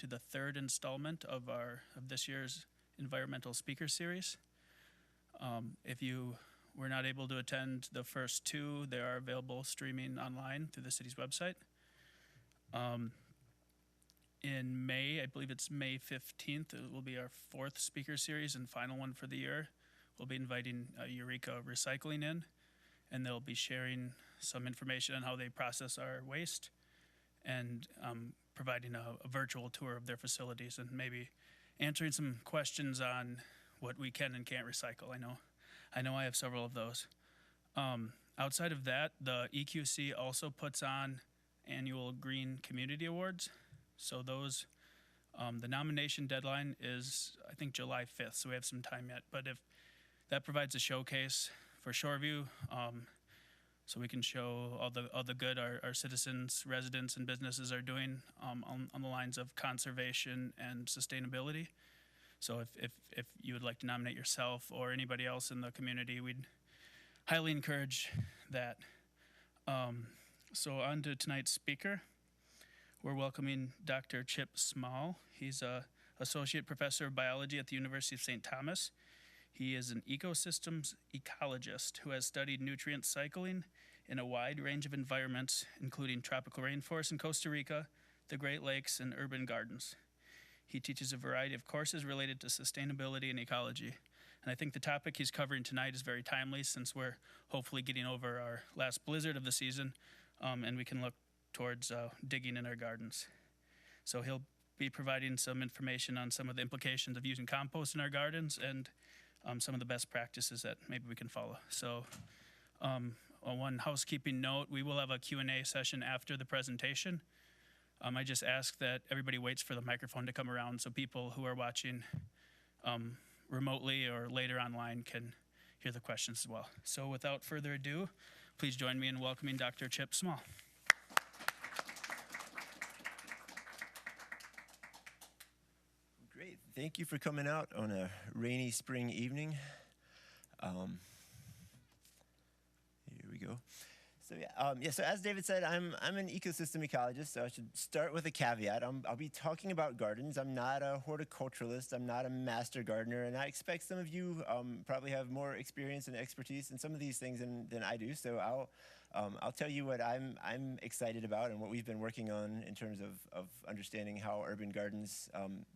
the third installment of this year's environmental speaker series. If you were not able to attend the first two, they are available streaming online through the city's website. In May, I believe it's May 15th, it will be our fourth speaker series and final one for the year. We'll be inviting Eureka Recycling in, and they'll be sharing some information on how they process our waste and providing a virtual tour of their facilities and maybe answering some questions on what we can and can't recycle. I know I have several of those. Outside of that, the EQC also puts on annual Green Community Awards. So those, the nomination deadline is, I think, July 5th, so we have some time yet. But if that provides a showcase for Shoreview, so we can show all the good our citizens, residents, and businesses are doing on the lines of conservation and sustainability. So if you would like to nominate yourself or anybody else in the community, we'd highly encourage that. So on to tonight's speaker. We're welcoming Dr. Chip Small. He's an associate professor of biology at the University of St. Thomas. He is an ecosystems ecologist who has studied nutrient cycling in a wide range of environments, including tropical rainforests in Costa Rica, the Great Lakes, and urban gardens. He teaches a variety of courses related to sustainability and ecology. And I think the topic he's covering tonight is very timely since we're hopefully getting over our last blizzard of the season, and we can look towards digging in our gardens. So he'll be providing some information on some of the implications of using compost in our gardens and some of the best practices that maybe we can follow. So on one housekeeping note, we will have a Q&A session after the presentation. I just ask that everybody waits for the microphone to come around so people who are watching remotely or later online can hear the questions as well. So without further ado, please join me in welcoming Dr. Chip Small. Great, thank you for coming out on a rainy spring evening. Here we go. So so as David said, I'm an ecosystem ecologist, so I should start with a caveat. I'll be talking about gardens. I'm not a horticulturalist. I'm not a master gardener, and I expect some of you probably have more experience and expertise in some of these things than I do. So I'll tell you what I'm excited about and what we've been working on in terms of understanding how urban gardens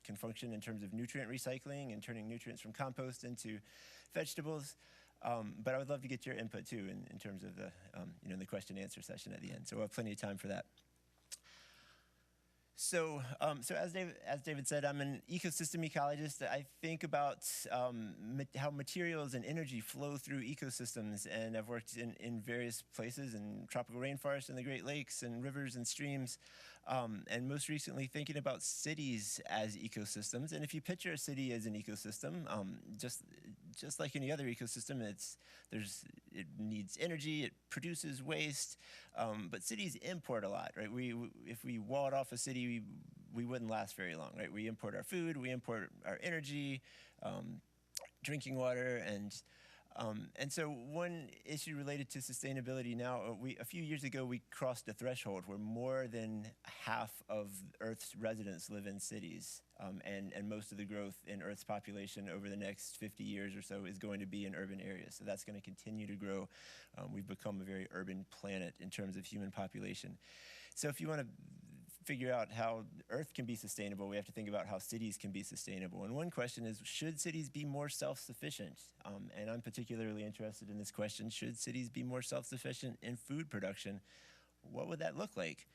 can function in terms of nutrient recycling and turning nutrients from compost into vegetables. But I would love to get your input too in terms of the the question and answer session at the end. So we'll have plenty of time for that. So as David said, I'm an ecosystem ecologist. I think about how materials and energy flow through ecosystems, and I've worked in various places in tropical rainforests and the Great Lakes and rivers and streams, and most recently thinking about cities as ecosystems. And if you picture a city as an ecosystem, just like any other ecosystem, it needs energy, it produces waste, but cities import a lot, right? If we walled off a city, we wouldn't last very long, right? We import our food, we import our energy, drinking water, and so one issue related to sustainability now, a few years ago, we crossed a threshold where more than half of Earth's residents live in cities, and most of the growth in Earth's population over the next 50 years or so is going to be in urban areas. So that's going to continue to grow. We've become a very urban planet in terms of human population. So if you want to figure out how Earth can be sustainable, we have to think about how cities can be sustainable. And one question is, should cities be more self-sufficient? And I'm particularly interested in this question. Should cities be more self-sufficient in food production? What would that look like?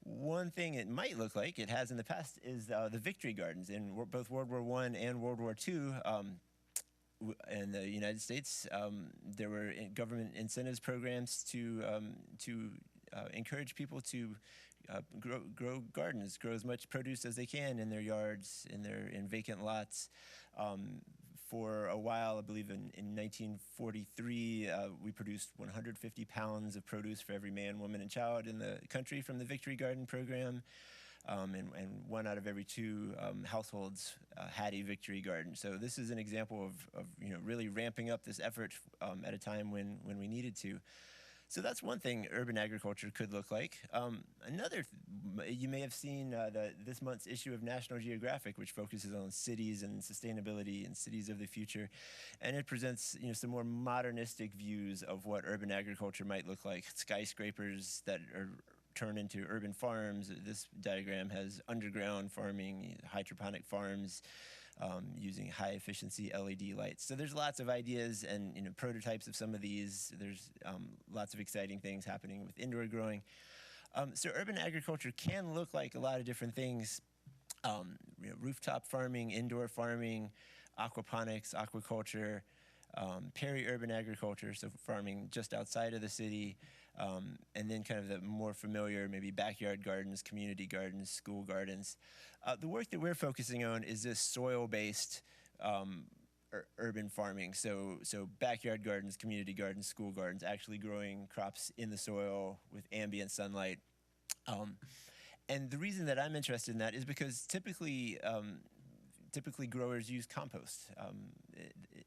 One thing it might look like, it has in the past, is the victory gardens. In both World War I and World War II, in the United States, there were government incentives programs to encourage people to grow gardens, grow as much produce as they can in their yards, in vacant lots. For a while, I believe in 1943, we produced 150 pounds of produce for every man, woman, and child in the country from the Victory Garden program. And 1 out of every 2 households had a Victory Garden. So this is an example of really ramping up this effort at a time when we needed to. So that's one thing urban agriculture could look like. You may have seen this month's issue of National Geographic, which focuses on cities and sustainability and cities of the future, and it presents some more modernistic views of what urban agriculture might look like. Skyscrapers that are turned into urban farms. This diagram has underground farming, hydroponic farms, using high efficiency LED lights. So there's lots of ideas and prototypes of some of these. There's lots of exciting things happening with indoor growing. So urban agriculture can look like a lot of different things. Rooftop farming, indoor farming, aquaponics, aquaculture, peri-urban agriculture, so farming just outside of the city, and then kind of the more familiar, maybe backyard gardens, community gardens, school gardens. The work that we're focusing on is this soil-based urban farming. So backyard gardens, community gardens, school gardens, actually growing crops in the soil with ambient sunlight. And the reason that I'm interested in that is because typically growers use compost,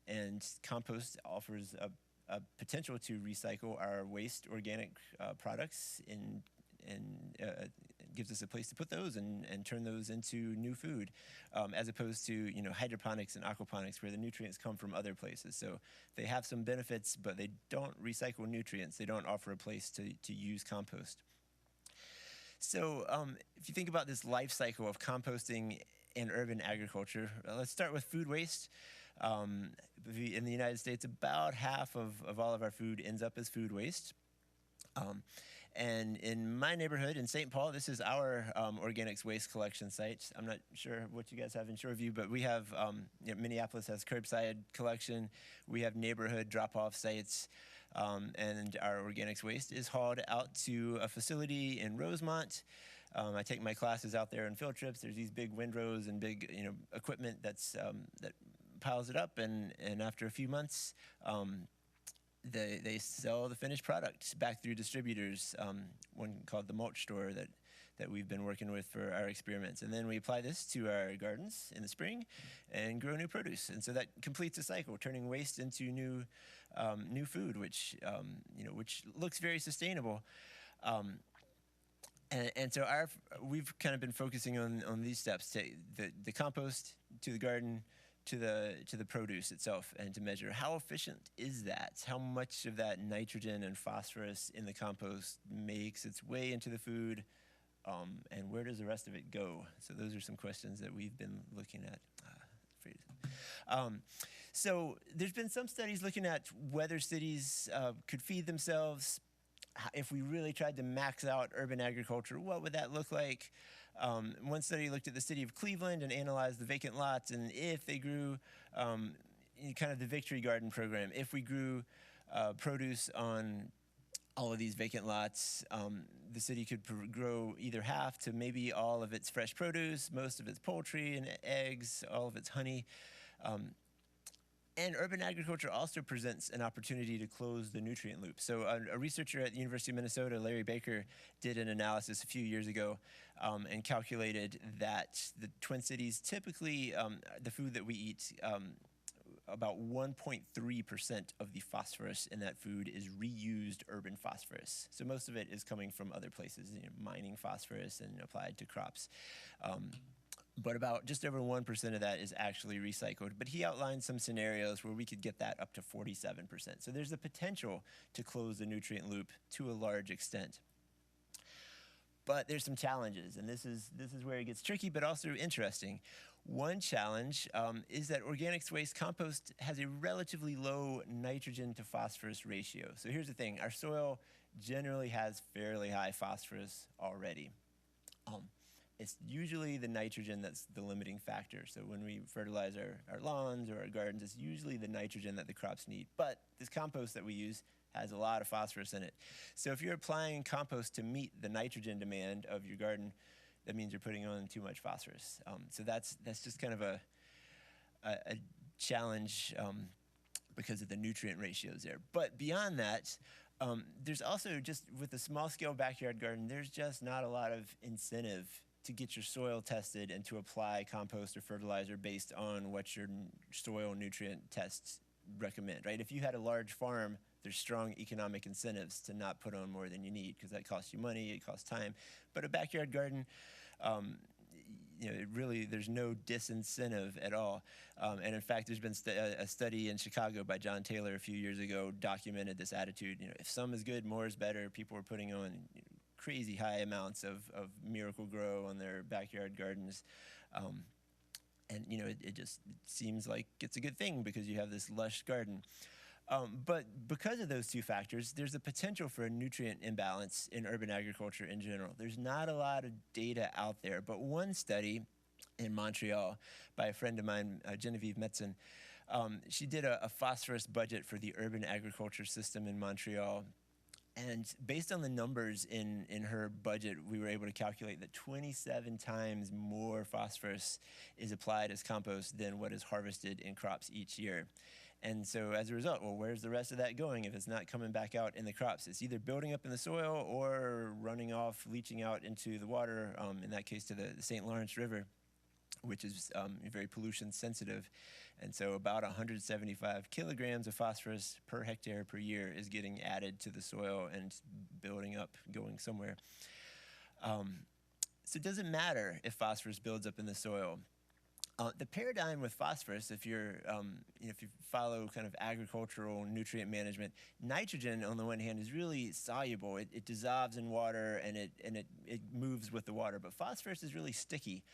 and compost offers a potential to recycle our waste organic products and gives us a place to put those and turn those into new food, as opposed to hydroponics and aquaponics where the nutrients come from other places. So they have some benefits, but they don't recycle nutrients. They don't offer a place to use compost. So if you think about this life cycle of composting and urban agriculture, let's start with food waste. In the United States, about half of all of our food ends up as food waste. And in my neighborhood in St. Paul, this is our organics waste collection site. I'm not sure what you guys have in Shoreview, but we have, Minneapolis has curbside collection. We have neighborhood drop-off sites. And our organics waste is hauled out to a facility in Rosemont. I take my classes out there on field trips. There's these big windrows and big equipment that piles it up, and after a few months, they sell the finished product back through distributors, one called the Mulch Store that we've been working with for our experiments. And then we apply this to our gardens in the spring and grow new produce. And so that completes the cycle, turning waste into new food, which looks very sustainable. And so we've kind of been focusing on these steps, the compost to the garden, to the produce itself, and to measure how efficient is that? How much of that nitrogen and phosphorus in the compost makes its way into the food, and where does the rest of it go? So those are some questions that we've been looking at. So there's been some studies looking at whether cities could feed themselves. If we really tried to max out urban agriculture, what would that look like? One study looked at the city of Cleveland and analyzed the vacant lots, and if they grew kind of the Victory Garden program, if we grew produce on all of these vacant lots, the city could grow either half to maybe all of its fresh produce, most of its poultry and eggs, all of its honey. And urban agriculture also presents an opportunity to close the nutrient loop. So a researcher at the University of Minnesota, Larry Baker, did an analysis a few years ago and calculated that the Twin Cities, typically the food that we eat, about 1.3% of the phosphorus in that food is reused urban phosphorus. So most of it is coming from other places, mining phosphorus and applied to crops. But about just over 1% of that is actually recycled. But he outlined some scenarios where we could get that up to 47%. So there's the potential to close the nutrient loop to a large extent. But there's some challenges, and this is where it gets tricky, but also interesting. One challenge is that organics waste compost has a relatively low nitrogen to phosphorus ratio. So here's the thing, our soil generally has fairly high phosphorus already. It's usually the nitrogen that's the limiting factor. So when we fertilize our lawns or our gardens, it's usually the nitrogen that the crops need. But this compost that we use has a lot of phosphorus in it. So if you're applying compost to meet the nitrogen demand of your garden, that means you're putting on too much phosphorus. So that's just kind of a challenge because of the nutrient ratios there. But beyond that, there's also just with a small scale backyard garden, there's just not a lot of incentive to get your soil tested and to apply compost or fertilizer based on what your soil nutrient tests recommend, right? If you had a large farm, there's strong economic incentives to not put on more than you need, because that costs you money, it costs time. But a backyard garden, there's no disincentive at all. And in fact, there's been a study in Chicago by John Taylor a few years ago documented this attitude. If some is good, more is better. People are putting on crazy high amounts of Miracle Grow on their backyard gardens. And it just seems like it's a good thing because you have this lush garden. But because of those two factors, there's a potential for a nutrient imbalance in urban agriculture in general. There's not a lot of data out there, but one study in Montreal by a friend of mine, Genevieve Metzen, she did a phosphorus budget for the urban agriculture system in Montreal. And based on the numbers in her budget, we were able to calculate that 27 times more phosphorus is applied as compost than what is harvested in crops each year. And so as a result, well, where's the rest of that going if it's not coming back out in the crops? It's either building up in the soil or running off, leaching out into the water, in that case to the St. Lawrence River, which is very pollution sensitive. And so about 175 kilograms of phosphorus per hectare per year is getting added to the soil and building up, going somewhere. So it doesn't matter if phosphorus builds up in the soil. The paradigm with phosphorus, if you follow kind of agricultural nutrient management, nitrogen on the one hand is really soluble. It dissolves in water and it moves with the water. But phosphorus is really sticky.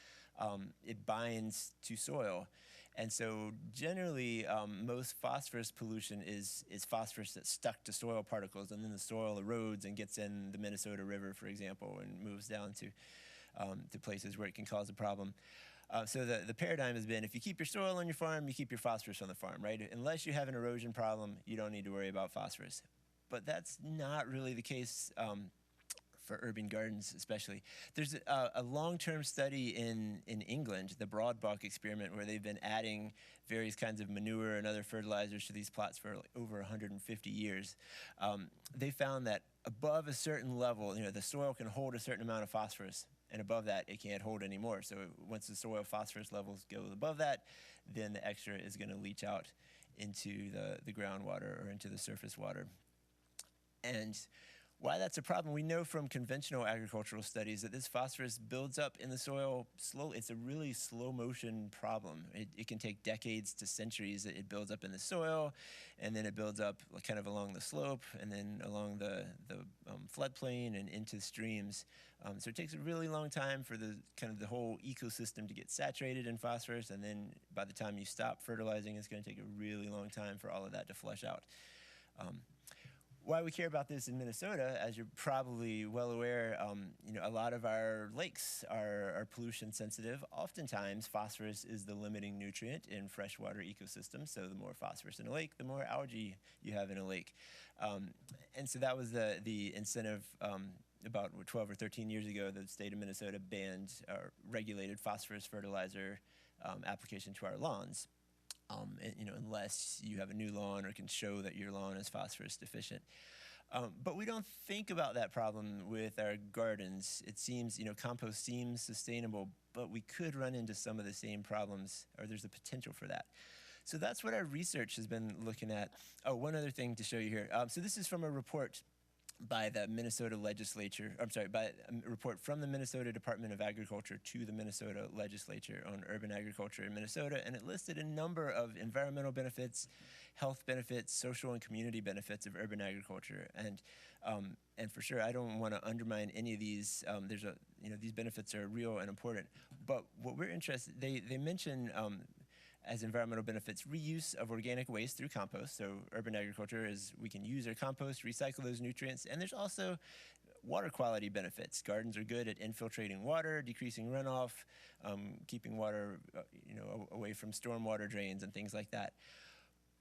It binds to soil. And so generally, most phosphorus pollution is phosphorus that's stuck to soil particles, and then the soil erodes and gets in the Minnesota River, for example, and moves down to places where it can cause a problem. So the paradigm has been, if you keep your soil on your farm, you keep your phosphorus on the farm, right? Unless you have an erosion problem, you don't need to worry about phosphorus. But that's not really the case for urban gardens especially. There's a long-term study in England, the Broadbach experiment, where they've been adding various kinds of manure and other fertilizers to these plots for over 150 years. They found that above a certain level, the soil can hold a certain amount of phosphorus, and above that, it can't hold anymore. So once the soil phosphorus levels go above that, then the extra is going to leach out into the groundwater or into the surface water. And why that's a problem, we know from conventional agricultural studies that this phosphorus builds up in the soil slowly. It's a really slow motion problem. It can take decades to centuries. It builds up in the soil, and then it builds up kind of along the slope, and then along the floodplain and into streams. So it takes a really long time for the whole ecosystem to get saturated in phosphorus, and then by the time you stop fertilizing, it's going to take a really long time for all of that to flush out. Why we care about this in Minnesota, as you're probably well aware, a lot of our lakes are pollution sensitive. Oftentimes, phosphorus is the limiting nutrient in freshwater ecosystems. So the more phosphorus in a lake, the more algae you have in a lake. And so that was the incentive. About 12 or 13 years ago, the state of Minnesota banned or regulated phosphorus fertilizer application to our lawns. Unless you have a new lawn or can show that your lawn is phosphorus deficient. But we don't think about that problem with our gardens. It seems, compost seems sustainable, but we could run into some of the same problems, or there's a potential for that. So that's what our research has been looking at. Oh, one other thing to show you here. So this is from a report by the Minnesota legislature, by a report from the Minnesota Department of Agriculture to the Minnesota legislature on urban agriculture in Minnesota, and it listed a number of environmental benefits, health benefits, social and community benefits of urban agriculture. And for sure, I don't want to undermine any of these. These benefits are real and important. But what we're interested, they mention as environmental benefits, reuse of organic waste through compost. So urban agriculture is, we can use our compost, recycle those nutrients, and there's also water quality benefits. Gardens are good at infiltrating water, decreasing runoff, keeping water away from stormwater drains and things like that.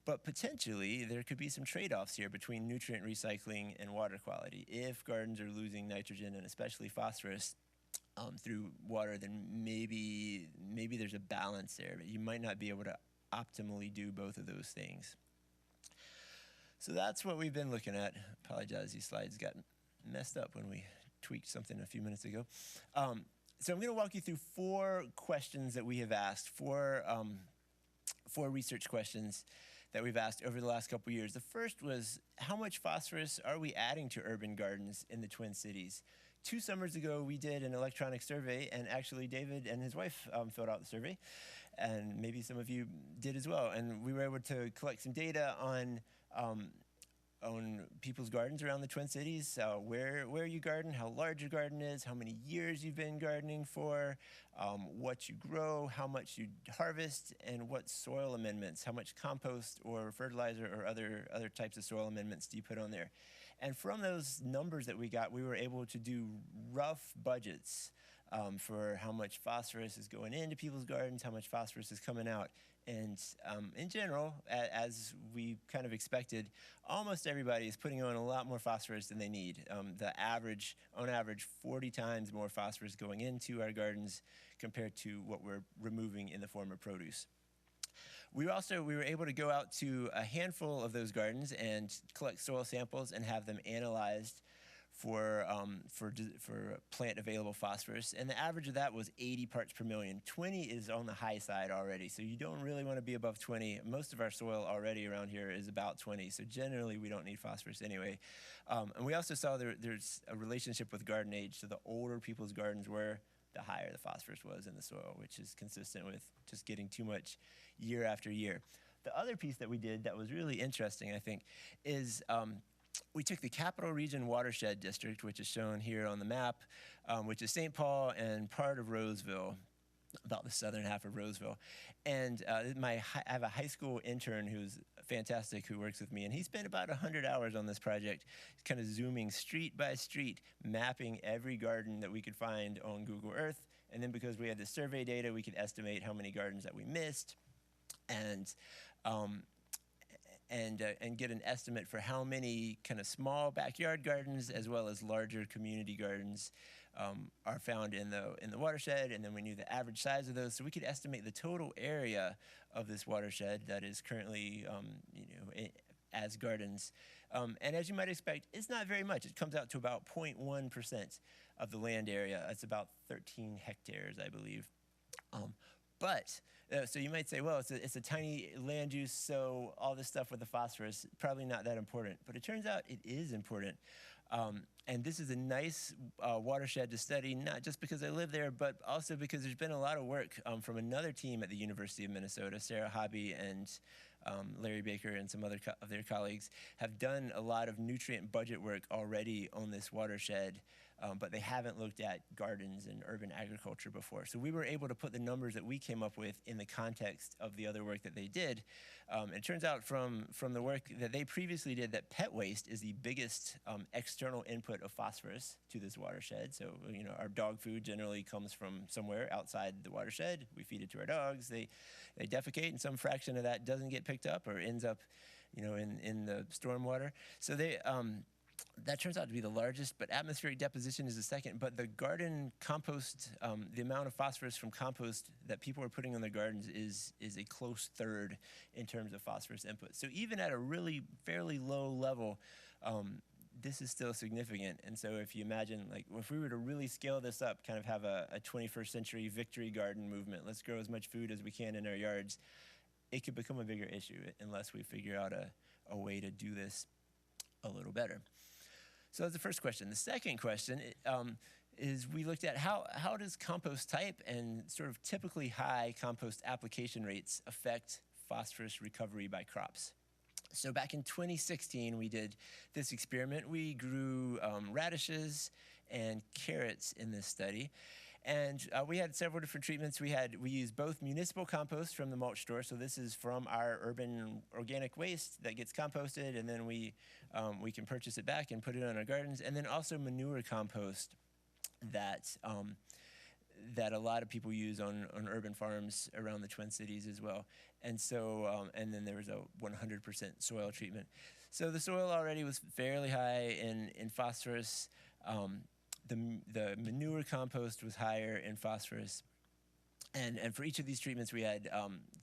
But potentially, there could be some trade-offs here between nutrient recycling and water quality. If gardens are losing nitrogen and especially phosphorus through water, then maybe there's a balance there, but you might not be able to optimally do both of those things. So that's what we've been looking at. Apologize, these slides got messed up when we tweaked something a few minutes ago. So I'm going to walk you through 4 questions that we have asked, four research questions that we've asked over the last couple years. The first was, how much phosphorus are we adding to urban gardens in the Twin Cities? 2 summers ago, we did an electronic survey, and actually David and his wife filled out the survey, and maybe some of you did as well. And we were able to collect some data on people's gardens around the Twin Cities, where you garden, how large your garden is, how many years you've been gardening for, what you grow, how much you harvest, and what soil amendments, how much compost or fertilizer or other types of soil amendments do you put on there. And from those numbers that we got, we were able to do rough budgets for how much phosphorus is going into people's gardens, how much phosphorus is coming out. And in general, as we kind of expected, almost everybody is putting on a lot more phosphorus than they need. On average, 40 times more phosphorus going into our gardens compared to what we're removing in the form of produce. We were able to go out to a handful of those gardens and collect soil samples and have them analyzed for plant available phosphorus, and the average of that was 80 parts per million. 20 is on the high side already, so you don't really want to be above 20. Most of our soil already around here is about 20, so generally we don't need phosphorus anyway. And we also saw there's a relationship with garden age, so the older people's gardens were, the higher the phosphorus was in the soil, which is consistent with just getting too much year after year. The other piece that we did that was really interesting, I think, is we took the Capital Region Watershed District, which is shown here on the map, which is St. Paul and part of Roseville, about the southern half of Roseville. And I have a high school intern who's fantastic, who works with me, and he spent about 100 hours on this project, kind of zooming street by street, mapping every garden that we could find on Google Earth. And then because we had the survey data, we could estimate how many gardens that we missed, and get an estimate for how many kind of small backyard gardens as well as larger community gardens are found in the watershed. And then we knew the average size of those, so we could estimate the total area of this watershed that is currently as gardens. And as you might expect, it's not very much. It comes out to about 0.1% of the land area. It's about 13 hectares, I believe. So you might say, well, it's a tiny land use, so all this stuff with the phosphorus, probably not that important. But it turns out it is important. And this is a nice watershed to study, not just because I live there, but also because there's been a lot of work from another team at the University of Minnesota. Sarah Hobby and Larry Baker and some other of their colleagues have done a lot of nutrient budget work already on this watershed, but they haven't looked at gardens and urban agriculture before. So we were able to put the numbers that we came up with in the context of the other work that they did. It turns out from the work that they previously did that pet waste is the biggest external input of phosphorus to this watershed. So our dog food generally comes from somewhere outside the watershed. We feed it to our dogs. They defecate, and some fraction of that doesn't get picked up or ends up in the stormwater. So that turns out to be the largest, but atmospheric deposition is the second. But the garden compost, the amount of phosphorus from compost that people are putting on their gardens is a close third in terms of phosphorus input. So even at a really fairly low level, this is still significant. And so if you imagine, like, if we were to really scale this up, kind of have a 21st century victory garden movement, let's grow as much food as we can in our yards, it could become a bigger issue unless we figure out a way to do this a little better. So that's the first question. The second question is we looked at how does compost type and sort of typically high compost application rates affect phosphorus recovery by crops. So back in 2016, we did this experiment. We grew radishes and carrots in this study. And we had several different treatments. We used both municipal compost from the mulch store. So this is from our urban organic waste that gets composted, and then we can purchase it back and put it on our gardens. And then also manure compost that a lot of people use on urban farms around the Twin Cities as well. And so, and then there was a 100% soil treatment. So the soil already was fairly high in phosphorus. The manure compost was higher in phosphorus. And for each of these treatments, we had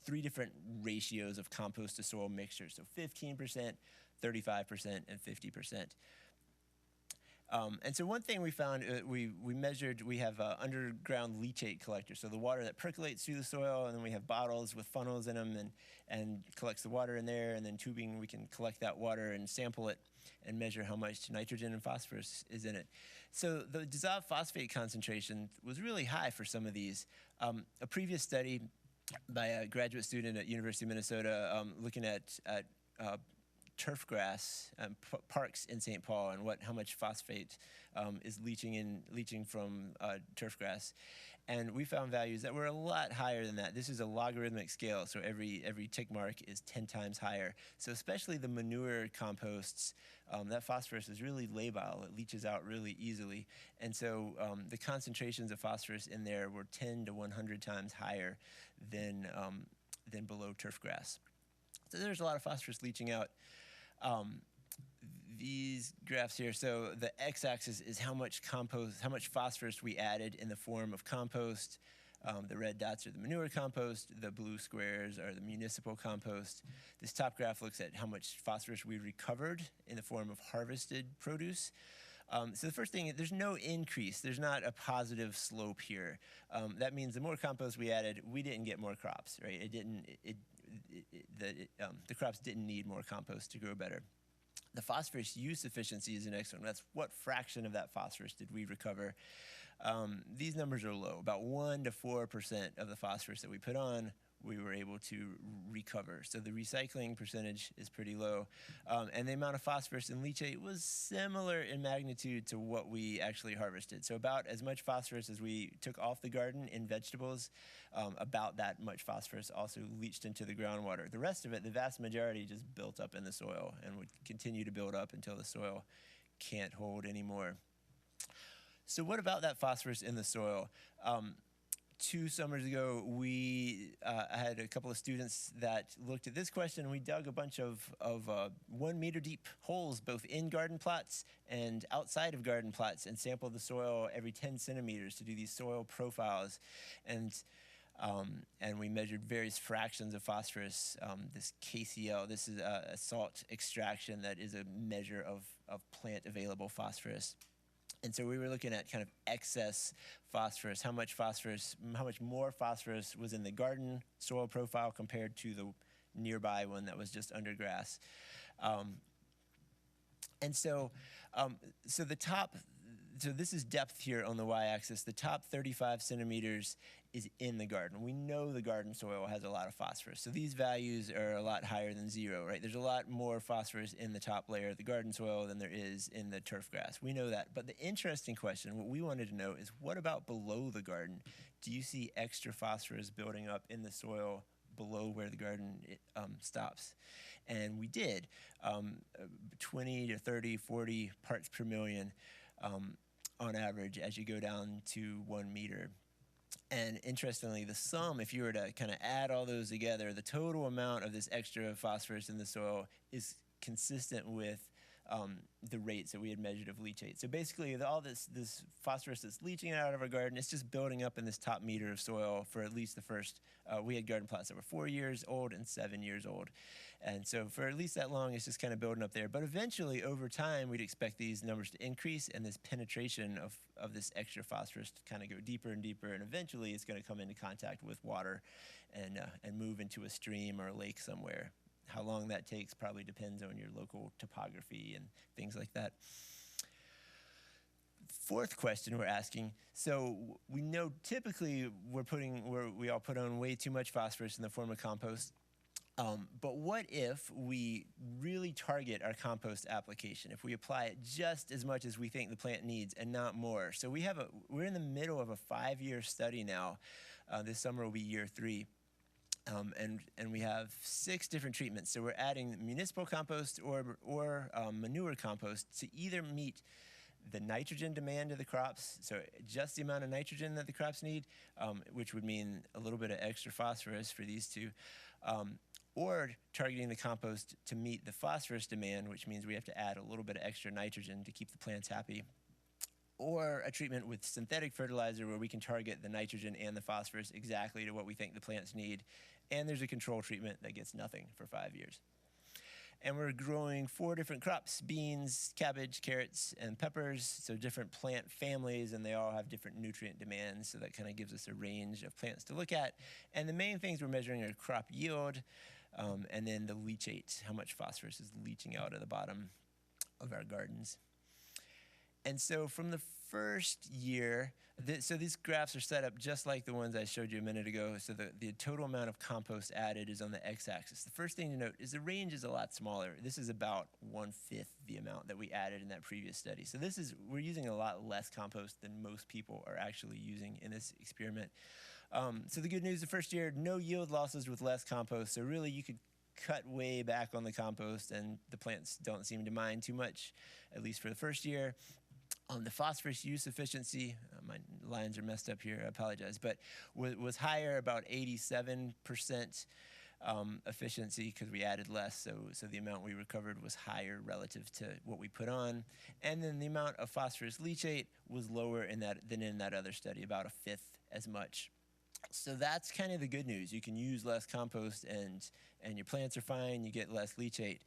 3 different ratios of compost to soil mixture. So 15%, 35%, and 50%. And so one thing we found, we measured, we have underground leachate collectors, so the water that percolates through the soil, and then we have bottles with funnels in them and collects the water in there, and then tubing, we can collect that water and sample it and measure how much nitrogen and phosphorus is in it. So the dissolved phosphate concentration was really high for some of these. A previous study by a graduate student at University of Minnesota looking at turf grass parks in St. Paul and how much phosphate is leaching from turf grass, and we found values that were a lot higher than that. This is a logarithmic scale, so every tick mark is 10 times higher. So especially the manure composts, that phosphorus is really labile. It leaches out really easily, and so the concentrations of phosphorus in there were 10 to 100 times higher than below turf grass. So there's a lot of phosphorus leaching out. These graphs here, so the x-axis is how much phosphorus we added in the form of compost. The red dots are the manure compost. The blue squares are the municipal compost. This top graph looks at how much phosphorus we recovered in the form of harvested produce. So the first thing, there's no increase. There's not a positive slope here. That means the more compost we added, we didn't get more crops, right? The crops didn't need more compost to grow better. The phosphorus use efficiency is the next one. That's what fraction of that phosphorus did we recover. These numbers are low. About 1 to 4% of the phosphorus that we put on, we were able to recover. So the recycling percentage is pretty low. And the amount of phosphorus in leachate was similar in magnitude to what we actually harvested. So about as much phosphorus as we took off the garden in vegetables, about that much phosphorus also leached into the groundwater. The rest of it, the vast majority, just built up in the soil and would continue to build up until the soil can't hold anymore. So what about that phosphorus in the soil? 2 summers ago, I had a couple of students that looked at this question. We dug a bunch of 1 meter deep holes, both in garden plots and outside of garden plots, and sampled the soil every 10 centimeters to do these soil profiles. And we measured various fractions of phosphorus. This KCl, this is a salt extraction that is a measure of plant available phosphorus. And so we were looking at kind of excess phosphorus, how much more phosphorus was in the garden soil profile compared to the nearby one that was just under grass. So this is depth here on the y-axis. The top 35 centimeters is in the garden. We know the garden soil has a lot of phosphorus. So these values are a lot higher than 0, right? There's a lot more phosphorus in the top layer of the garden soil than there is in the turf grass. We know that. But the interesting question, what we wanted to know is, what about below the garden? Do you see extra phosphorus building up in the soil below where the garden stops? And we did. 20 to 30, 40 parts per million on average as you go down to 1 meter. And interestingly, the sum, if you were to kind of add all those together, the total amount of this extra phosphorus in the soil is consistent with the rates that we had measured of leachate. So basically, all this phosphorus that's leaching out of our garden, it's just building up in this top meter of soil for at least the first, we had garden plots that were 4 years old and 7 years old. And so for at least that long, it's just kind of building up there. But eventually, over time, we'd expect these numbers to increase and this penetration of this extra phosphorus to kind of go deeper and deeper. And eventually, it's going to come into contact with water and move into a stream or a lake somewhere. How long that takes probably depends on your local topography and things like that. Fourth question we're asking, so we know typically we all put on way too much phosphorus in the form of compost. But what if we really target our compost application, if we apply it just as much as we think the plant needs and not more? So we're in the middle of a 5-year study now. This summer will be year 3. And we have 6 different treatments. So we're adding municipal compost or manure compost to either meet the nitrogen demand of the crops, so just the amount of nitrogen that the crops need, which would mean a little bit of extra phosphorus for these 2, or targeting the compost to meet the phosphorus demand, which means we have to add a little bit of extra nitrogen to keep the plants happy, or a treatment with synthetic fertilizer where we can target the nitrogen and the phosphorus exactly to what we think the plants need, and there's a control treatment that gets nothing for 5 years. And we're growing 4 different crops: beans, cabbage, carrots, and peppers. So different plant families, and they all have different nutrient demands. So that kind of gives us a range of plants to look at. And the main things we're measuring are crop yield, and then the leachate, how much phosphorus is leaching out of the bottom of our gardens. And so from the first year, so these graphs are set up just like the ones I showed you a minute ago. So the total amount of compost added is on the x-axis. The first thing to note is the range is a lot smaller. This is about 1/5 the amount that we added in that previous study. So we're using a lot less compost than most people are actually using in this experiment. So the good news, the first year, no yield losses with less compost. So really you could cut way back on the compost, and the plants don't seem to mind too much, at least for the first year. The phosphorus use efficiency, my lines are messed up here, I apologize, but was higher, about 87% efficiency, because we added less, so the amount we recovered was higher relative to what we put on. And then the amount of phosphorus leachate was lower than in that other study, about 1/5 as much. So that's kind of the good news. You can use less compost, and your plants are fine, you get less leachate.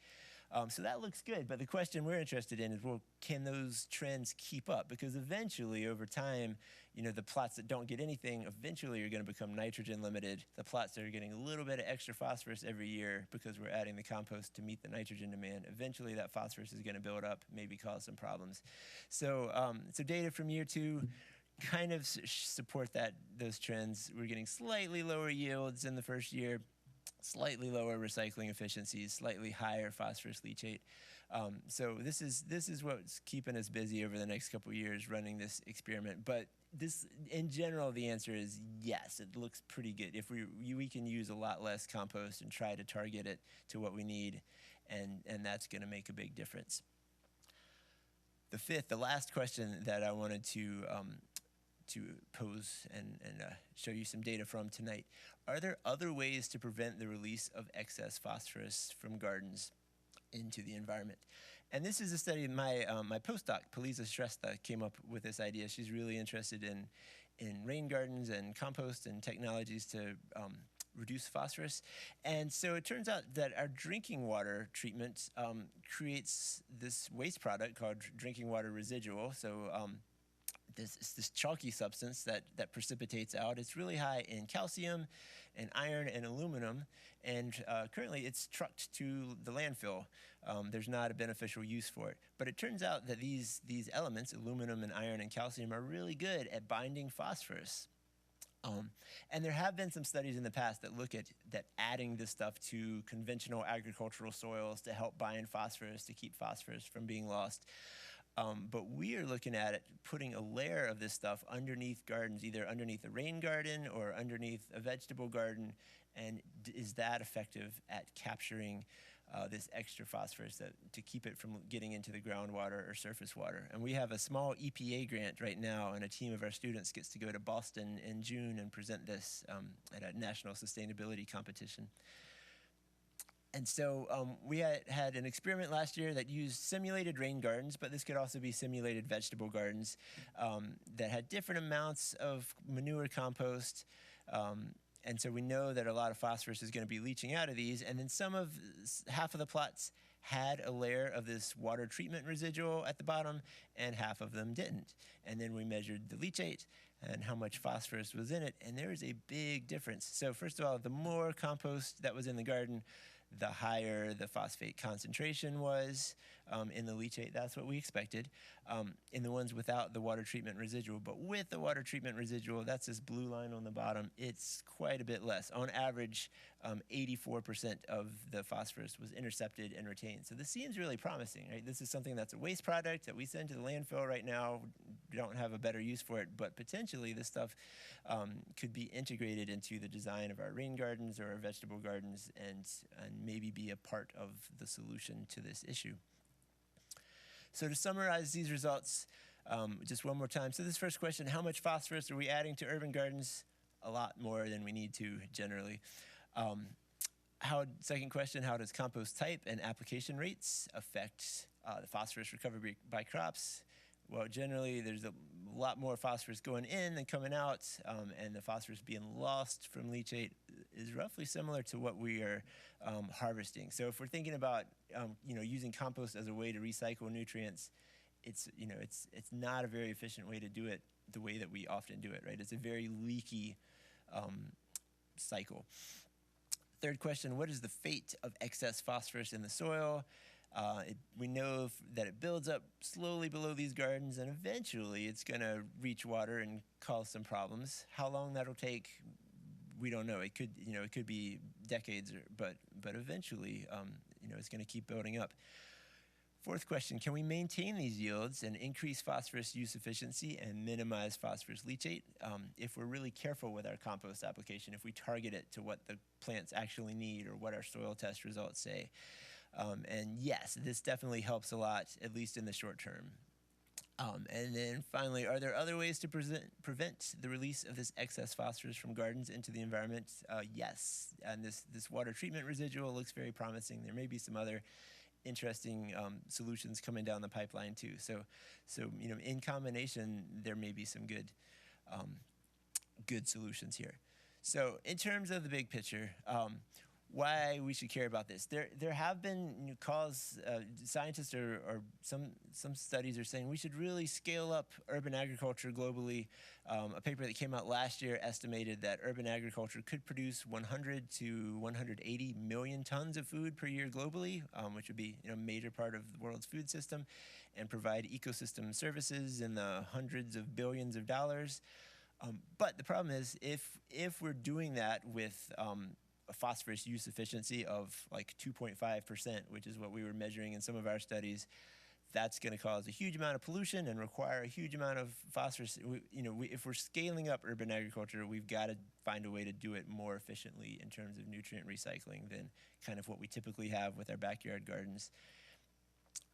So that looks good, but the question we're interested in is, well, can those trends keep up? Because eventually, over time, the plots that don't get anything eventually are going to become nitrogen limited. The plots that are getting a little bit of extra phosphorus every year because we're adding the compost to meet the nitrogen demand, eventually that phosphorus is going to build up, maybe cause some problems. So data from year 2 kind of support those trends. We're getting slightly lower yields in the first year, slightly lower recycling efficiencies, slightly higher phosphorus leachate. So this is what's keeping us busy over the next couple of years running this experiment. But in general, the answer is yes. It looks pretty good. If we can use a lot less compost and try to target it to what we need, and that's going to make a big difference. The last question that I wanted to pose and show you some data from tonight. Are there other ways to prevent the release of excess phosphorus from gardens into the environment? And this is a study my postdoc, Polisa Shrestha, came up with this idea. She's really interested in rain gardens and compost and technologies to reduce phosphorus. And so it turns out that our drinking water treatment creates this waste product called drinking water residual. So this chalky substance that precipitates out. It's really high in calcium and iron and aluminum, and currently it's trucked to the landfill. There's not a beneficial use for it. But it turns out that these elements, aluminum and iron and calcium, are really good at binding phosphorus. And there have been some studies in the past that look at adding this stuff to conventional agricultural soils to help bind phosphorus, to keep phosphorus from being lost. But we are looking at it, putting a layer of this stuff underneath gardens, either underneath a rain garden or underneath a vegetable garden. And is that effective at capturing this extra phosphorus to keep it from getting into the groundwater or surface water? And we have a small EPA grant right now, and a team of our students gets to go to Boston in June and present this at a national sustainability competition. And so we had an experiment last year that used simulated rain gardens, but this could also be simulated vegetable gardens that had different amounts of manure compost. And so we know that a lot of phosphorus is going to be leaching out of these. And then half of the plots had a layer of this water treatment residual at the bottom, and half of them didn't. And then we measured the leachate and how much phosphorus was in it, and there is a big difference. So first of all, the more compost that was in the garden, the higher the phosphate concentration was in the leachate. That's what we expected in the ones without the water treatment residual. But with the water treatment residual, that's this blue line on the bottom, it's quite a bit less. On average, 84% of the phosphorus was intercepted and retained. So this seems really promising, right? This is something that's a waste product that we send to the landfill right now. We don't have a better use for it, but potentially this stuff could be integrated into the design of our rain gardens or our vegetable gardens, and maybe be a part of the solution to this issue. So to summarize these results, just one more time. So this first question, how much phosphorus are we adding to urban gardens? A lot more than we need to generally. Second question, how does compost type and application rates affect the phosphorus recovery by crops? Well, generally, there's a lot more phosphorus going in than coming out, and the phosphorus being lost from leachate is roughly similar to what we are harvesting. So if we're thinking about using compost as a way to recycle nutrients, it's not a very efficient way to do it the way that we often do it, right? It's a very leaky cycle. Third question, what is the fate of excess phosphorus in the soil? We know that it builds up slowly below these gardens, and eventually it's going to reach water and cause some problems. How long that'll take, we don't know. It could be decades, but eventually, it's going to keep building up. Fourth question, can we maintain these yields and increase phosphorus use efficiency and minimize phosphorus leachate if we're really careful with our compost application, if we target it to what the plants actually need or what our soil test results say? And yes, this definitely helps a lot, at least in the short term. And then finally, are there other ways to prevent the release of this excess phosphorus from gardens into the environment? Yes, and this water treatment residual looks very promising. There may be some other interesting solutions coming down the pipeline too. So in combination, there may be some good solutions here. So in terms of the big picture, why we should care about this. There have been calls, scientists or some studies are saying we should really scale up urban agriculture globally. A paper that came out last year estimated that urban agriculture could produce 100 to 180 million tons of food per year globally, which would be a major part of the world's food system, and provide ecosystem services in the hundreds of billions of dollars. But the problem is if we're doing that with a phosphorus use efficiency of like 2.5%, which is what we were measuring in some of our studies, that's going to cause a huge amount of pollution and require a huge amount of phosphorus. If we're scaling up urban agriculture, we've got to find a way to do it more efficiently in terms of nutrient recycling than kind of what we typically have with our backyard gardens.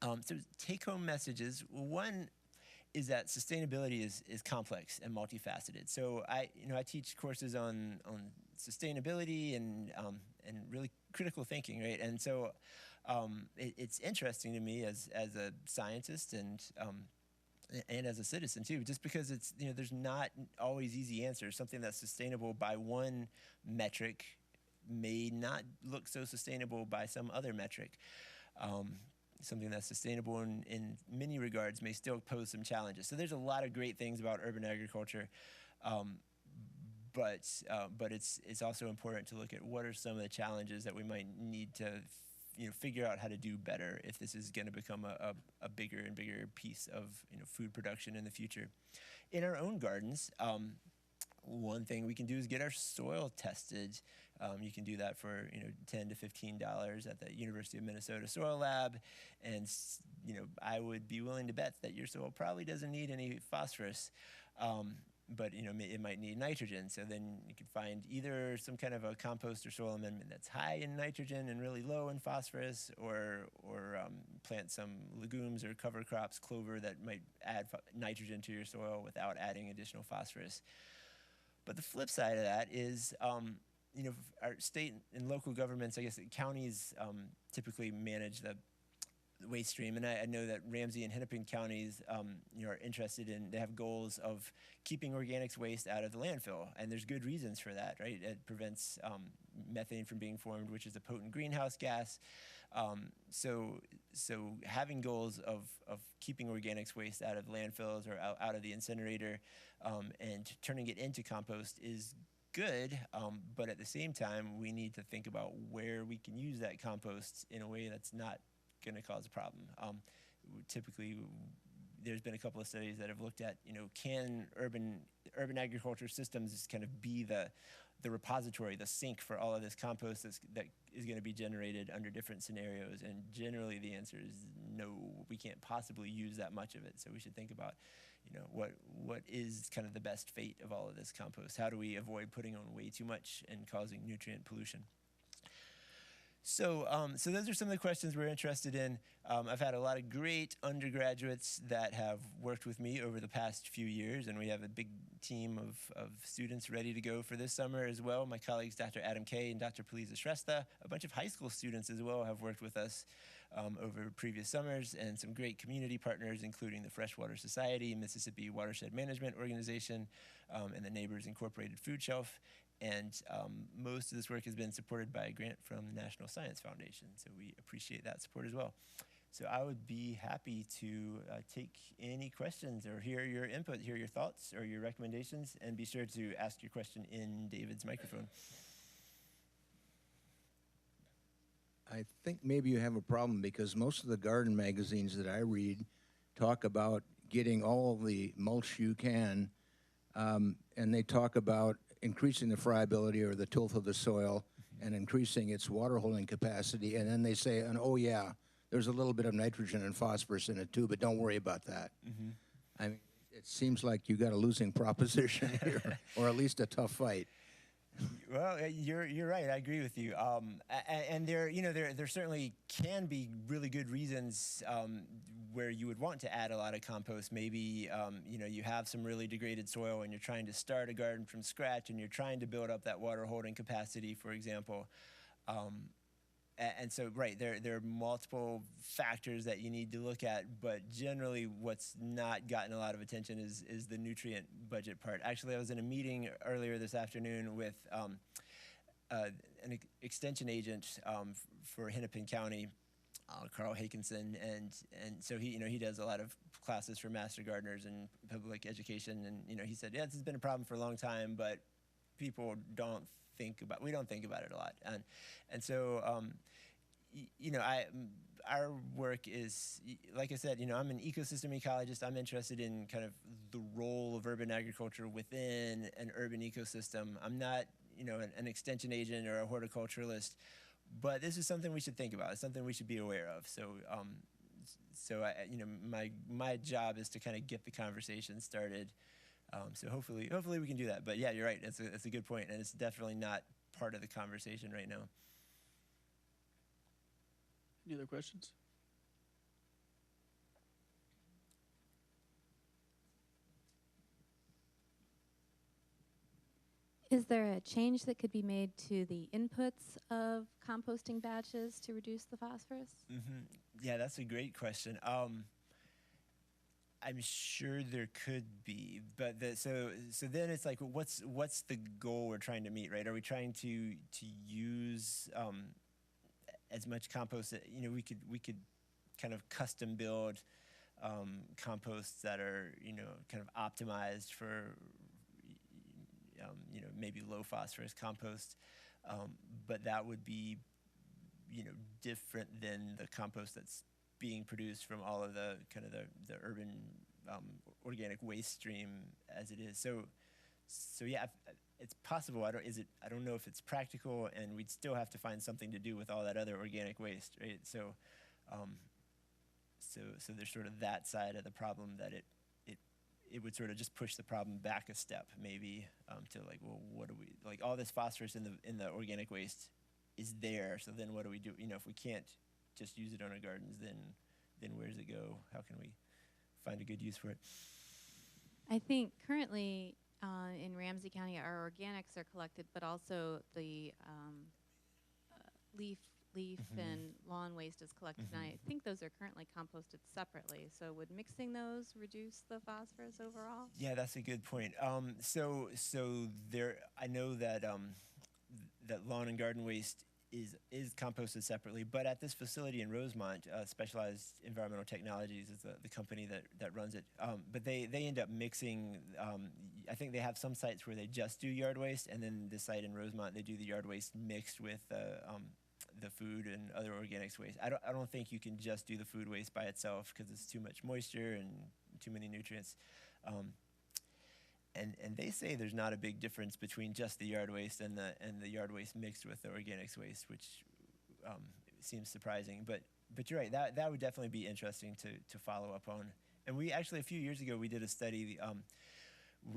So take-home messages. One is that sustainability is complex and multifaceted. So I teach courses on sustainability and really critical thinking, right? And so it's interesting to me as a scientist and as a citizen too, just because it's there's not always easy answers. Something that's sustainable by one metric may not look so sustainable by some other metric. Something that's sustainable in many regards may still pose some challenges. So there's a lot of great things about urban agriculture, but it's also important to look at what are some of the challenges that we might need to figure out how to do better if this is going to become a bigger and bigger piece of food production in the future. In our own gardens, one thing we can do is get our soil tested. You can do that for $10 to $15 at the University of Minnesota Soil Lab, and I would be willing to bet that your soil probably doesn't need any phosphorus, but it might need nitrogen. So then you could find either some kind of a compost or soil amendment that's high in nitrogen and really low in phosphorus, or plant some legumes or cover crops, clover, that might add nitrogen to your soil without adding additional phosphorus. But the flip side of that is, our state and local governments, I guess counties typically manage the waste stream. And I know that Ramsey and Hennepin counties are interested in, they have goals of keeping organics waste out of the landfill. And there's good reasons for that, right? It prevents methane from being formed, which is a potent greenhouse gas. So having goals of keeping organics waste out of landfills or out of the incinerator and turning it into compost is good, but at the same time, we need to think about where we can use that compost in a way that's not going to cause a problem. Typically, there's been a couple of studies that have looked at, can urban agriculture systems kind of be the repository, the sink for all of this compost that is going to be generated under different scenarios? And generally, the answer is no. We can't possibly use that much of it. So we should think about, what is kind of the best fate of all of this compost? How do we avoid putting on way too much and causing nutrient pollution? So those are some of the questions we're interested in. I've had a lot of great undergraduates that have worked with me over the past few years, and we have a big team of students ready to go for this summer as well. My colleagues, Dr. Adam Kay and Dr. Poliza Shrestha, a bunch of high school students as well have worked with us over previous summers, and some great community partners, including the Freshwater Society, Mississippi Watershed Management Organization, and the Neighbors Incorporated Food Shelf. And most of this work has been supported by a grant from the National Science Foundation, so we appreciate that support as well. So I would be happy to take any questions or hear your input, hear your thoughts or your recommendations, and be sure to ask your question in David's microphone. I think maybe you have a problem because most of the garden magazines that I read talk about getting all the mulch you can, and they talk about increasing the friability or the tilth of the soil and increasing its water holding capacity, and then they say, and oh yeah, there's a little bit of nitrogen and phosphorus in it too, but don't worry about that. I mean, it seems like you got a losing proposition here, or at least a tough fight. Well, you're right. I agree with you. And there certainly can be really good reasons where you would want to add a lot of compost. Maybe you have some really degraded soil and you're trying to start a garden from scratch and you're trying to build up that water holding capacity, for example. And so, right, there are multiple factors that you need to look at, but generally what's not gotten a lot of attention is the nutrient budget part. Actually, I was in a meeting earlier this afternoon with an extension agent for Hennepin County, Carl Hakinson, and so he does a lot of classes for master gardeners and public education, and he said, yeah, this has been a problem for a long time, but people don't think about it a lot, and so our work is, like I said, I'm an ecosystem ecologist. I'm interested in kind of the role of urban agriculture within an urban ecosystem. I'm not an extension agent or a horticulturalist, but this is something we should think about. It's something we should be aware of. So my job is to kind of get the conversation started. So hopefully we can do that. But yeah, you're right. It's a good point, and it's definitely not part of the conversation right now. Any other questions? Is there a change that could be made to the inputs of composting batches to reduce the phosphorus? Yeah, that's a great question. I'm sure there could be, but so then it's like, what's the goal we're trying to meet, right? Are we trying to use as much compost that we could kind of custom build composts that are kind of optimized for maybe low phosphorus compost, but that would be different than the compost that's being produced from all of the kind of the urban organic waste stream as it is. So yeah, it's possible. I don't know if it's practical, and we'd still have to find something to do with all that other organic waste, right? So there's sort of that side of the problem that it would sort of just push the problem back a step, maybe, to like, well, what do we, like, all this phosphorus in the organic waste is there, so then what do we do? If we can't just use it on our gardens, then where does it go? How can we find a good use for it? I think currently in Ramsey County, our organics are collected, but also the leaf and lawn waste is collected. And I think those are currently composted separately. So would mixing those reduce the phosphorus overall? Yeah, that's a good point. So there, I know that that lawn and garden waste is composted separately, but at this facility in Rosemont, Specialized Environmental Technologies is the company that runs it. But they end up mixing. I think they have some sites where they just do yard waste, and then the site in Rosemont they do the yard waste mixed with the food and other organics waste. I don't think you can just do the food waste by itself because it's too much moisture and too many nutrients. And they say there's not a big difference between just the yard waste and the yard waste mixed with the organics waste, which seems surprising. But you're right, that would definitely be interesting to follow up on. And we actually, a few years ago, we did a study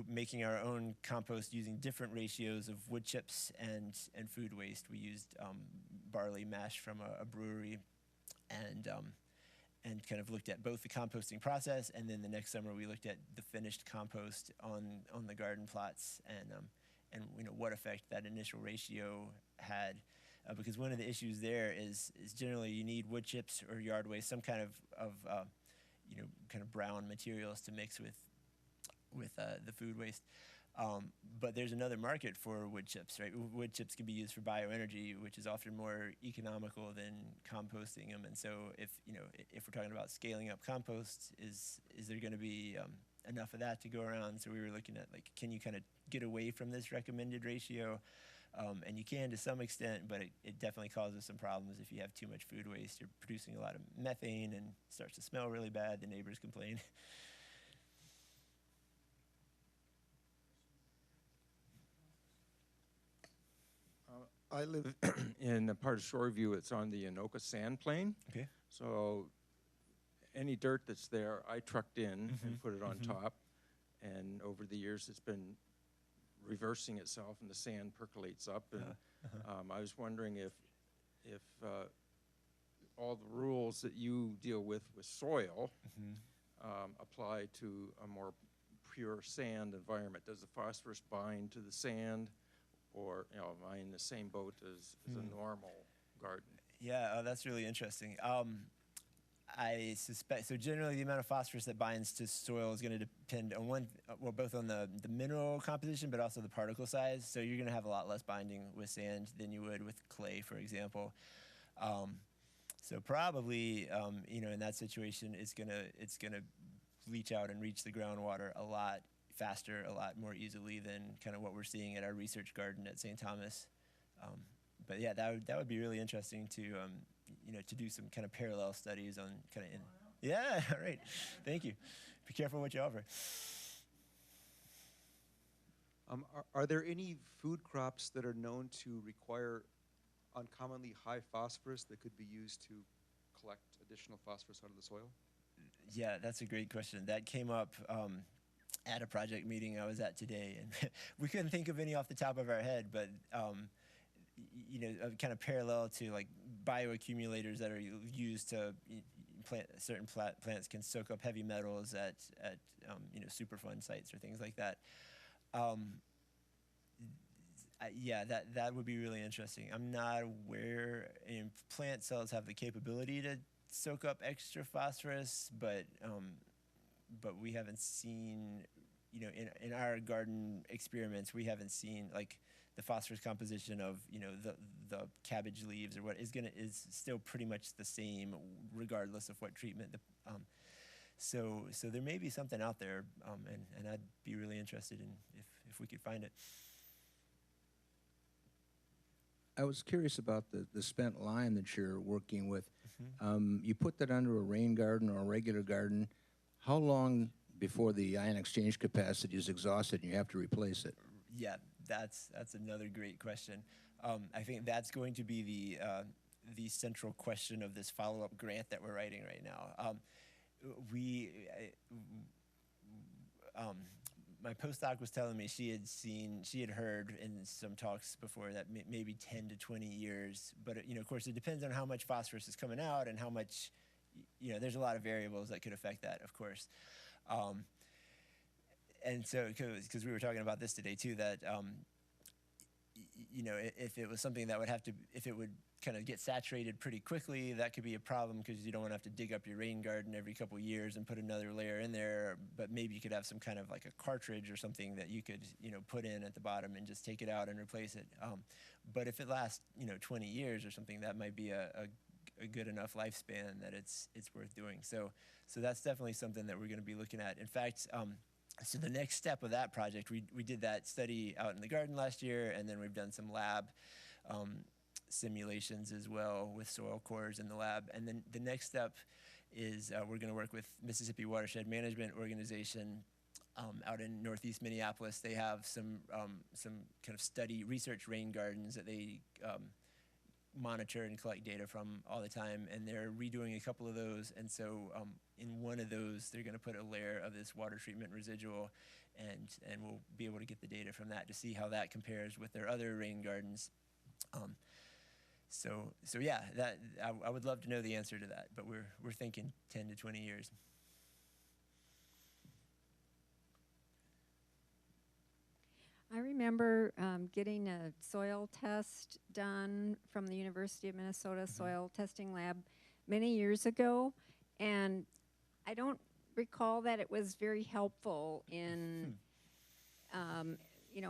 making our own compost using different ratios of wood chips and food waste. We used barley mash from a brewery, and kind of looked at both the composting process, and then the next summer we looked at the finished compost on the garden plots, and what effect that initial ratio had, because one of the issues there is generally you need wood chips or yard waste, some kind of kind of brown materials to mix with the food waste. But there's another market for wood chips, right? Wood chips can be used for bioenergy, which is often more economical than composting them. And so, if we're talking about scaling up compost, is there going to be enough of that to go around? So we were looking at, like, can you kind of get away from this recommended ratio? And you can to some extent, but it definitely causes some problems if you have too much food waste. You're producing a lot of methane and it starts to smell really bad. The neighbors complain. I live in a part of Shoreview. It's on the Anoka sand plain. Okay. So any dirt that's there, I trucked in and put it on top. And over the years, it's been reversing itself, and the sand percolates up. And I was wondering if all the rules that you deal with soil apply to a more pure sand environment. Does the phosphorus bind to the sand? Or, am I in the same boat as a normal garden? Yeah, that's really interesting. I suspect, so generally the amount of phosphorus that binds to soil is going to depend on both on the mineral composition, but also the particle size. So you're going to have a lot less binding with sand than you would with clay, for example. So probably, in that situation, it's gonna leach out and reach the groundwater a lot faster, a lot more easily than kind of what we're seeing at our research garden at St. Thomas. But yeah, that would be really interesting to to do some kind of parallel studies on kind of yeah, right. Thank you. Be careful what you offer. Are there any food crops that are known to require uncommonly high phosphorus that could be used to collect additional phosphorus out of the soil? Yeah, that's a great question. That came up at a project meeting I was at today, and we couldn't think of any off the top of our head, but kind of parallel to like bioaccumulators that are used to certain plants can soak up heavy metals at Superfund sites or things like that. Yeah, that would be really interesting. I'm not aware. Plant cells have the capability to soak up extra phosphorus, but we haven't seen, in our garden experiments, we haven't seen like the phosphorus composition of the cabbage leaves or what is still pretty much the same regardless of what treatment. So there may be something out there, and I'd be really interested in if we could find it. I was curious about the spent lime that you're working with. You put that under a rain garden or a regular garden. How long before the ion exchange capacity is exhausted and you have to replace it? Yeah, that's another great question. I think that's going to be the central question of this follow-up grant that we're writing right now. My postdoc was telling me she had heard in some talks before that maybe 10 to 20 years, but of course it depends on how much phosphorus is coming out and how much, there's a lot of variables that could affect that, of course. And so, because we were talking about this today too, that if it was something that if it would kind of get saturated pretty quickly, that could be a problem because you don't want to have to dig up your rain garden every couple of years and put another layer in there. But maybe you could have some kind of like a cartridge or something that you could put in at the bottom and just take it out and replace it. But if it lasts 20 years or something, that might be a good enough lifespan that it's worth doing. So that's definitely something that we're going to be looking at. In fact, so the next step of that project, we did that study out in the garden last year, and then we've done some lab simulations as well with soil cores in the lab. And then the next step is we're going to work with Mississippi Watershed Management Organization out in Northeast Minneapolis. They have some kind of research rain gardens that they monitor and collect data from all the time, and they're redoing a couple of those. And so in one of those, they're going to put a layer of this water treatment residual, and we'll be able to get the data from that to see how that compares with their other rain gardens. So yeah, that I would love to know the answer to that, but we're thinking 10 to 20 years. I remember getting a soil test done from the University of Minnesota soil testing lab many years ago, and I don't recall that it was very helpful in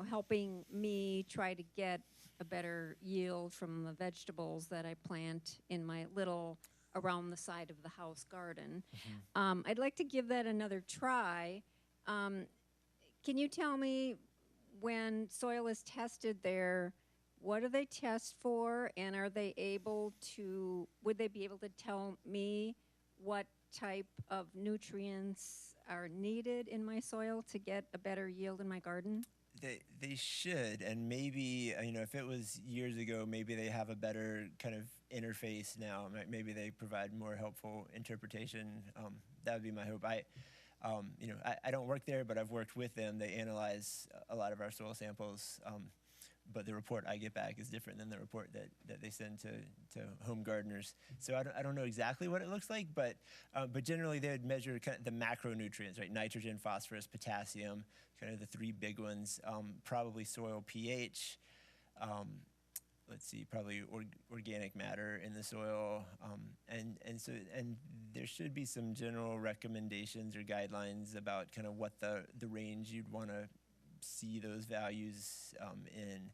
helping me try to get a better yield from the vegetables that I plant in my little around the side of the house garden. I'd like to give that another try. Can you tell me, when soil is tested there, what do they test for, and would they be able to tell me what type of nutrients are needed in my soil to get a better yield in my garden? They should, and maybe if it was years ago, maybe they have a better kind of interface now. Maybe they provide more helpful interpretation. That would be my hope. I don't work there, but I've worked with them. They analyze a lot of our soil samples, but the report I get back is different than the report that they send to home gardeners. So I don't know exactly what it looks like, but generally they would measure kind of the macronutrients, right? Nitrogen, phosphorus, potassium, kind of the three big ones. Probably soil pH. Let's see, probably organic matter in the soil, and there should be some general recommendations or guidelines about kind of what the range you'd want to see those values in,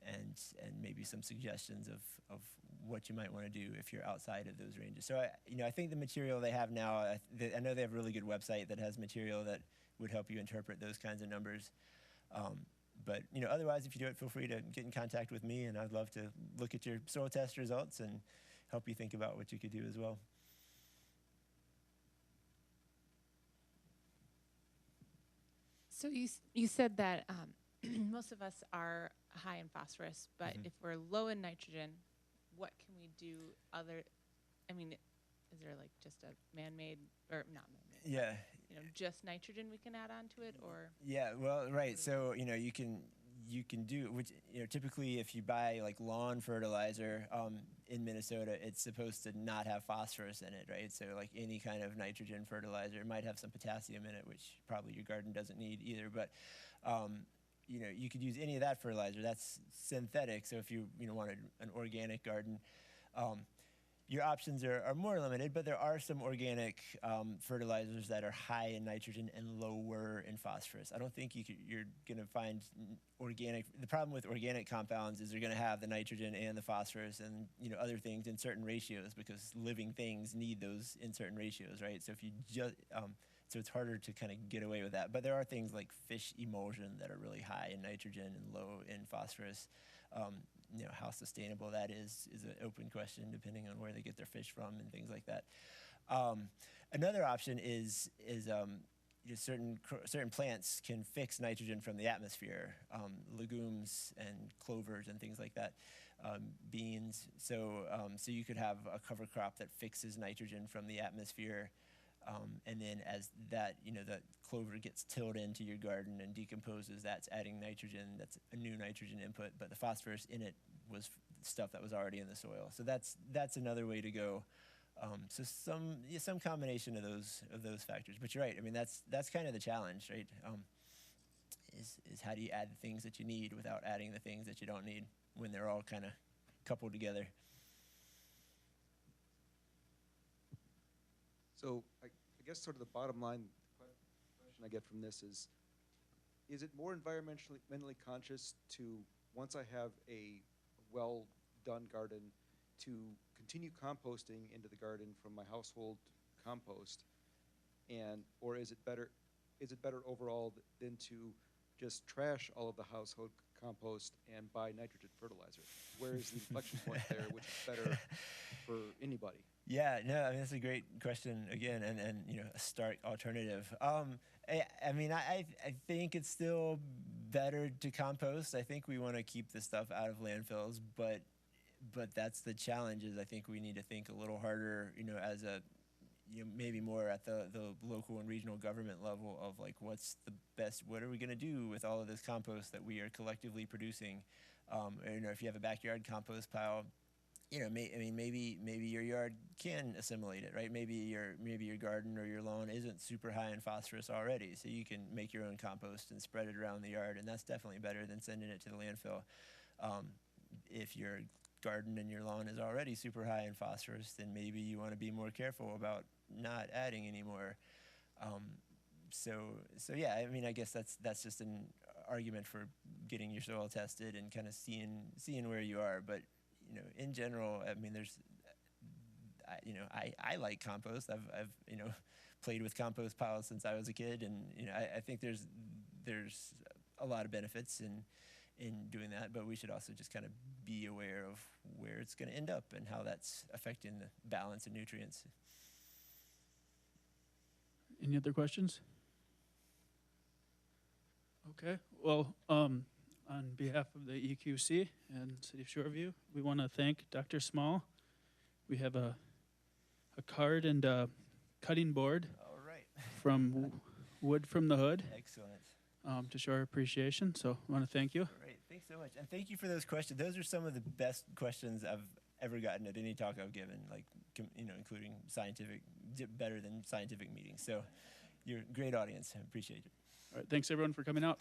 and maybe some suggestions of what you might want to do if you're outside of those ranges. So I think the material they have now, I know they have a really good website that has material that would help you interpret those kinds of numbers. But otherwise, if you do it, feel free to get in contact with me, and I'd love to look at your soil test results and help you think about what you could do as well. So you said that most of us are high in phosphorus, but if we're low in nitrogen, what can we do is there like just a man-made, or not man-made? Yeah. Just nitrogen we can add on to it, or? Yeah, well, right. So, you can do, which, typically if you buy like lawn fertilizer in Minnesota, it's supposed to not have phosphorus in it, right? So like any kind of nitrogen fertilizer, it might have some potassium in it, which probably your garden doesn't need either. But, you could use any of that fertilizer. That's synthetic. So if you wanted an organic garden, your options are more limited, but there are some organic fertilizers that are high in nitrogen and lower in phosphorus. I don't think you're going to find organic. The problem with organic compounds is they're going to have the nitrogen and the phosphorus and other things in certain ratios, because living things need those in certain ratios, right? So if you just so it's harder to kind of get away with that. But there are things like fish emulsion that are really high in nitrogen and low in phosphorus. How sustainable that is an open question, depending on where they get their fish from and things like that. Another option is certain plants can fix nitrogen from the atmosphere, legumes and clovers and things like that, beans. So you could have a cover crop that fixes nitrogen from the atmosphere. And then as that clover gets tilled into your garden and decomposes, that's adding nitrogen. That's a new nitrogen input, but the phosphorus in it was stuff that was already in the soil. So that's another way to go. So some combination of those factors. But you're right. That's kind of the challenge, right? Is how do you add the things that you need without adding the things that you don't need when they're all kind of coupled together. So I guess sort of the bottom line question I get from this is it more environmentally conscious to, once I have a well-done garden, to continue composting into the garden from my household compost, or is it better overall than to just trash all of the household compost and buy nitrogen fertilizer? Where is the inflection point there, which is better for anybody? Yeah, no, that's a great question again, and a stark alternative. I think it's still better to compost. I think we want to keep the stuff out of landfills, but that's the challenge. Is I think we need to think a little harder, as a maybe more at the local and regional government level of like what are we going to do with all of this compost that we are collectively producing? If you have a backyard compost pile, maybe your yard can assimilate it, right? Maybe your garden or your lawn isn't super high in phosphorus already, so you can make your own compost and spread it around the yard, and that's definitely better than sending it to the landfill. If your garden and your lawn is already super high in phosphorus, then maybe you want to be more careful about not adding any more. So yeah, I guess that's just an argument for getting your soil tested and kind of seeing where you are. But in general, I mean, I like compost. I've played with compost piles since I was a kid, and I think there's a lot of benefits in doing that. But we should also just kind of be aware of where it's going to end up and how that's affecting the balance of nutrients. Any other questions? Okay, well, on behalf of the EQC and City of Shoreview, we want to thank Dr. Small. We have a card and a cutting board All right. from Wood from the Hood Excellent. to show our appreciation. So I want to thank you. All right. Thanks so much. And thank you for those questions. Those are some of the best questions I've ever gotten at any talk I've given, like, including better than scientific meetings. So you're a great audience. I appreciate it. All right, thanks everyone for coming out.